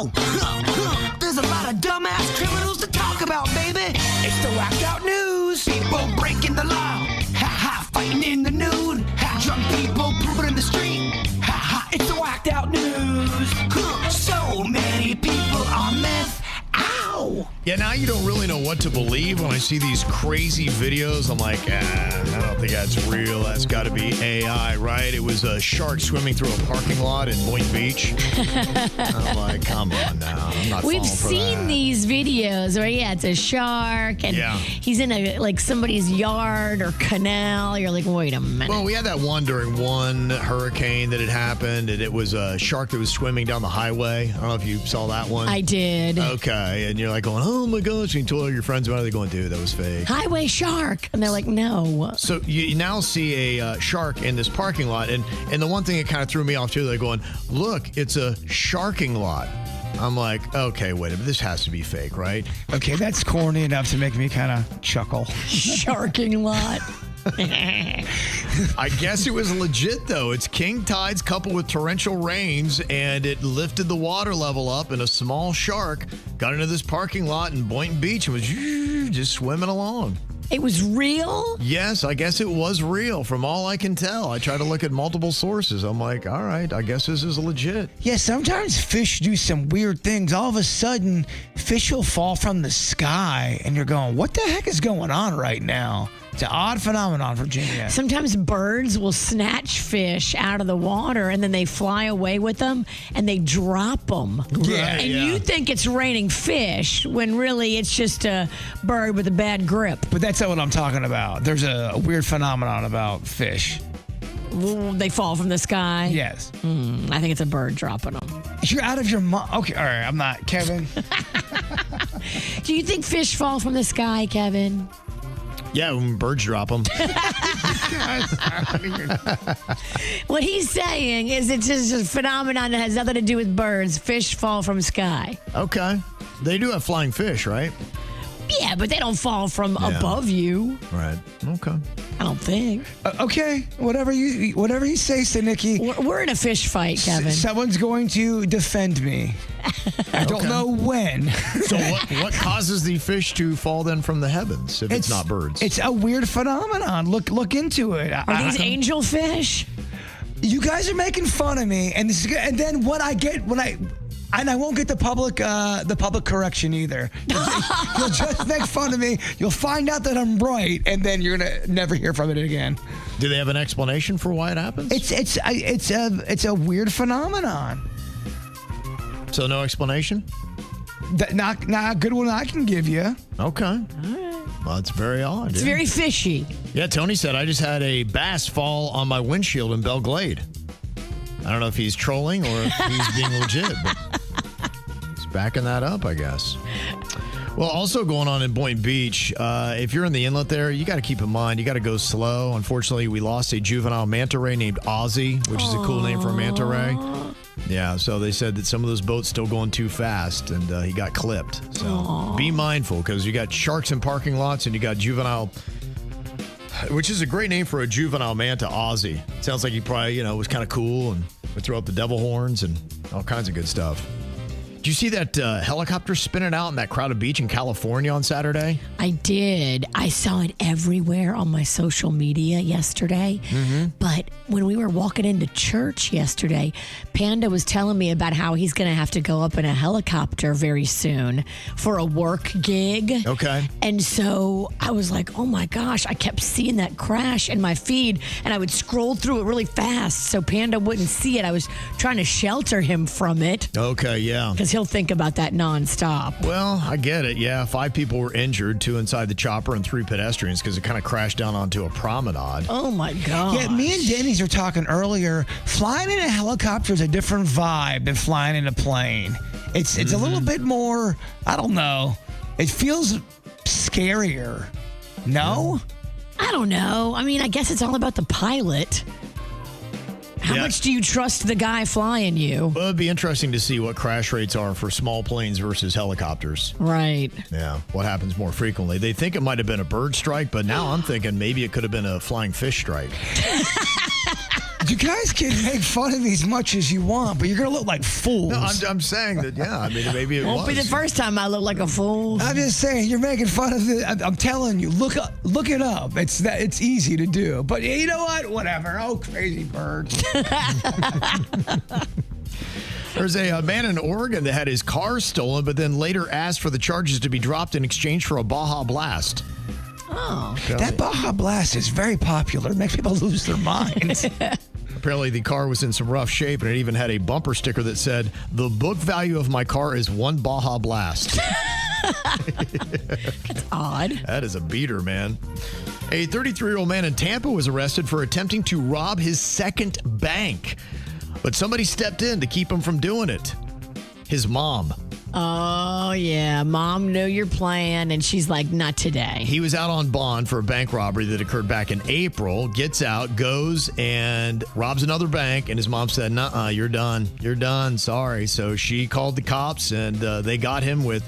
Whoa! There's a lot of dumbass criminals to talk about, baby. It's the whacked out news. People breaking the law. Ha-ha, fighting in the nude. Ha, drunk people pooping in the street. Ha-ha, it's the whacked out news. So many people on meth. Ow! Yeah, now you don't really know what to believe when I see these crazy videos. I'm like, I don't think that's real. That's got to be AI, right? It was a shark swimming through a parking lot in Boynton Beach. I'm like, come on now. I'm not We've falling for seen that. these videos where, it's a shark and he's in somebody's yard or canal. You're like, wait a minute. Well, we had that one during one hurricane that had happened, and it was a shark that was swimming down the highway. I don't know if you saw that one. I did. Okay, and you're like going, oh my gosh, and you told all your friends about it. They're going, dude, that was fake. Highway shark. And they're like, no. So you now see a shark in this parking lot, and the one thing that kind of threw me off too, they're going, look, it's a sharking lot. I'm like, okay, wait a minute, this has to be fake, right? Okay, that's corny enough to make me kind of chuckle. Sharking lot. I guess it was legit, though. It's king tides coupled with torrential rains, and it lifted the water level up, and a small shark got into this parking lot in Boynton Beach and was just swimming along. It was real? Yes, I guess it was real from all I can tell. I try to look at multiple sources. I'm like, all right, I guess this is legit. Yeah, sometimes fish do some weird things. All of a sudden, fish will fall from the sky, and you're going, what the heck is going on right now? It's an odd phenomenon, Virginia. Sometimes birds will snatch fish out of the water and then they fly away with them and they drop them. Yeah. And you think it's raining fish when really it's just a bird with a bad grip. But that's not what I'm talking about. There's a weird phenomenon about fish. They fall from the sky. Yes. I think it's a bird dropping them. You're out of your mind. Okay, all right, I'm not. Kevin? Do you think fish fall from the sky, Kevin? Yeah, when birds drop them. What he's saying is it's just a phenomenon that has nothing to do with birds. Fish fall from sky. Okay. They do have flying fish, right? Yeah, but they don't fall from above you. Right. Okay. I don't think. Okay, whatever you say, Nikki. We're in a fish fight, Kevin. Someone's going to defend me. I don't know when. So what causes the fish to fall then from the heavens if it's not birds? It's a weird phenomenon. Look into it. Are these angel fish? You guys are making fun of me, and then what I get and I won't get the public correction either. You'll just make fun of me. You'll find out that I'm right, and then you're gonna never hear from it again. Do they have an explanation for why it happens? It's a weird phenomenon. So no explanation? Not a good one I can give you. Okay. All right. Well, it's very odd. It's very fishy. Yeah, Tony said, I just had a bass fall on my windshield in Belle Glade. I don't know if he's trolling or if he's being legit, but he's backing that up, I guess. Well, also going on in Boynton Beach, if you're in the inlet there, you got to keep in mind, you got to go slow. Unfortunately, we lost a juvenile manta ray named Ozzy, which is a cool name for a manta ray. Yeah, so they said that some of those boats still going too fast, and he got clipped. So be mindful, because you got sharks in parking lots, and you got juvenile, which is a great name for a juvenile manta, Ozzy. Sounds like he probably, was kind of cool and would throw up the devil horns and all kinds of good stuff. Did you see that helicopter spinning out in that crowded beach in California on Saturday? I did. I saw it everywhere on my social media yesterday. But when we were walking into church yesterday, Panda was telling me about how he's going to have to go up in a helicopter very soon for a work gig. Okay. And so I was like, oh my gosh, I kept seeing that crash in my feed and I would scroll through it really fast so Panda wouldn't see it. I was trying to shelter him from it. Okay, yeah. Because he'll think about that nonstop. Well, I get it. Yeah, 5 people were injured, 2 inside the chopper and 3 pedestrians because it kind of crashed down onto a promenade. Oh my God. Yeah, me and Denny's were talking earlier. Flying in a helicopter is a different vibe than flying in a plane. It's a little bit more, I don't know. It feels scarier. No? I don't know. I mean, I guess it's all about the pilot. How much do you trust the guy flying you? Well, it'd be interesting to see what crash rates are for small planes versus helicopters. Right. Yeah, what happens more frequently. They think it might have been a bird strike, but now I'm thinking maybe it could have been a flying fish strike. You guys can make fun of me as much as you want, but you're going to look like fools. No, I'm saying that, yeah. I mean, maybe it Won't be the first time I look like a fool. I'm just saying, you're making fun of it. I'm telling you, look it up. It's easy to do. But you know what? Whatever. Oh, crazy bird. There's a man in Oregon that had his car stolen, but then later asked for the charges to be dropped in exchange for a Baja Blast. Oh. That Baja Blast is very popular. It makes people lose their minds. Apparently, the car was in some rough shape, and it even had a bumper sticker that said, "The book value of my car is one Baja Blast." That's odd. That is a beater, man. A 33-year-old man in Tampa was arrested for attempting to rob his second bank, but somebody stepped in to keep him from doing it. His mom. Oh, yeah. Mom knew your plan, and she's like, not today. He was out on bond for a bank robbery that occurred back in April, gets out, goes and robs another bank, and his mom said, "Nuh-uh, you're done. You're done. Sorry." So she called the cops, and they got him with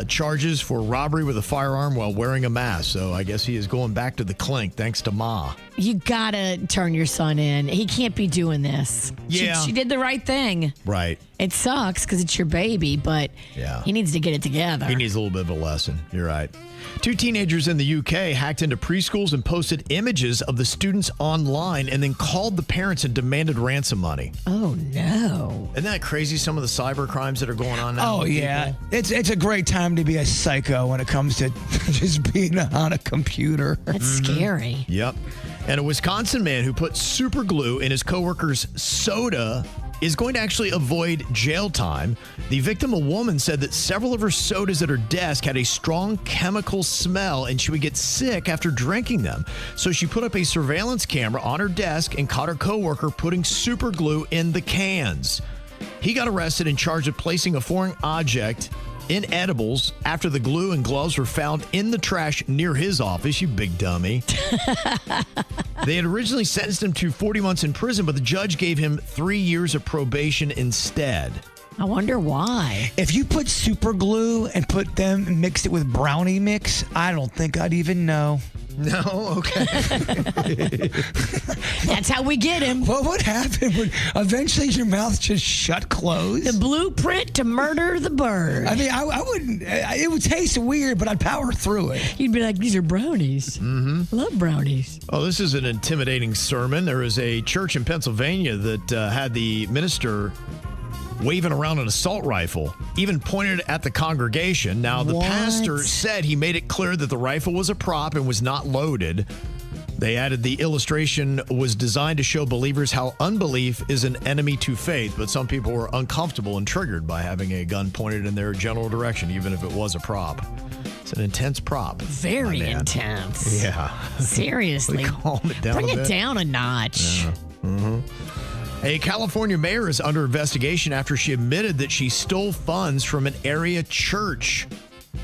charges for robbery with a firearm while wearing a mask. So I guess he is going back to the clink, thanks to Ma. You gotta turn your son in. He can't be doing this. Yeah. She did the right thing. Right. It sucks because it's your baby, but Yeah. he needs to get it together. He needs a little bit of a lesson. You're right. 2 teenagers in the UK hacked into preschools and posted images of the students online and then called the parents and demanded ransom money. Oh, no. Isn't that crazy, some of the cyber crimes that are going on now? Oh, with yeah. people? It's a great time to be a psycho when it comes to just being on a computer. That's scary. Yep. And a Wisconsin man who put super glue in his coworker's soda is going to actually avoid jail time. The victim, a woman, said that several of her sodas at her desk had a strong chemical smell and she would get sick after drinking them. So she put up a surveillance camera on her desk and caught her coworker putting super glue in the cans. He got arrested and charged with placing a foreign object in edibles after the glue and gloves were found in the trash near his office. You big dummy. They had originally sentenced him to 40 months in prison, but the judge gave him 3 years of probation instead. I wonder why. If you put super glue and put them and mixed it with brownie mix, I don't think I'd even know. No? Okay. That's how we get him. What would happen when eventually your mouth just shut closed? The blueprint to murder the bird. I mean, I wouldn't. It would taste weird, but I'd power through it. You'd be like, these are brownies. Mm-hmm. Love brownies. Oh, this is an intimidating sermon. There was a church in Pennsylvania that had the minister waving around an assault rifle, even pointed at the congregation. Now, the pastor said he made it clear that the rifle was a prop and was not loaded. They added the illustration was designed to show believers how unbelief is an enemy to faith, but some people were uncomfortable and triggered by having a gun pointed in their general direction, even if it was a prop. It's an intense prop. Very intense. Yeah. Seriously. Calm it down Bring a it bit. down a notch. Yeah. Mm-hmm. A California mayor is under investigation after she admitted that she stole funds from an area church.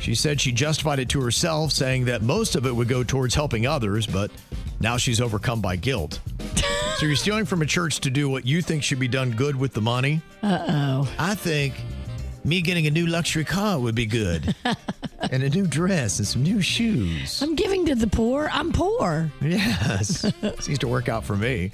She said she justified it to herself, saying that most of it would go towards helping others, but now she's overcome by guilt. So you're stealing from a church to do what you think should be done good with the money? Uh-oh. I think me getting a new luxury car would be good. And a new dress and some new shoes. I'm giving to the poor. I'm poor. Yes. Seems to work out for me.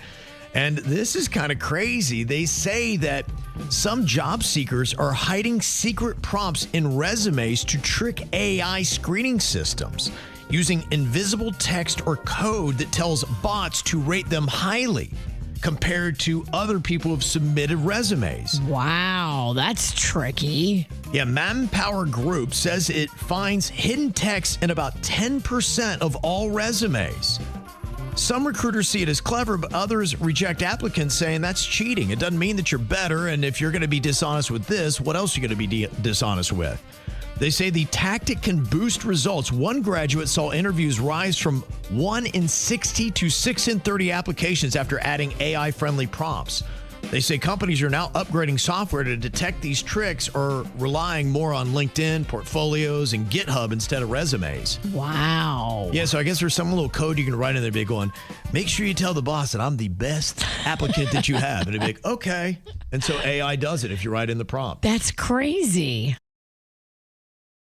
And this is kind of crazy. They say that some job seekers are hiding secret prompts in resumes to trick AI screening systems using invisible text or code that tells bots to rate them highly compared to other people who've submitted resumes. Wow, that's tricky. Yeah, Manpower Group says it finds hidden text in about 10% of all resumes. Some recruiters see it as clever, but others reject applicants saying that's cheating. It doesn't mean that you're better, and if you're going to be dishonest with this, what else are you going to be dishonest with? They say the tactic can boost results. One graduate saw interviews rise from 1 in 60 to 6 in 30 applications after adding AI-friendly prompts. They say companies are now upgrading software to detect these tricks or relying more on LinkedIn, portfolios, and GitHub instead of resumes. Wow. Yeah, so I guess there's some little code you can write in there, be going, make sure you tell the boss that I'm the best applicant that you have. And it'd be like, okay. And so AI does it if you write in the prompt. That's crazy.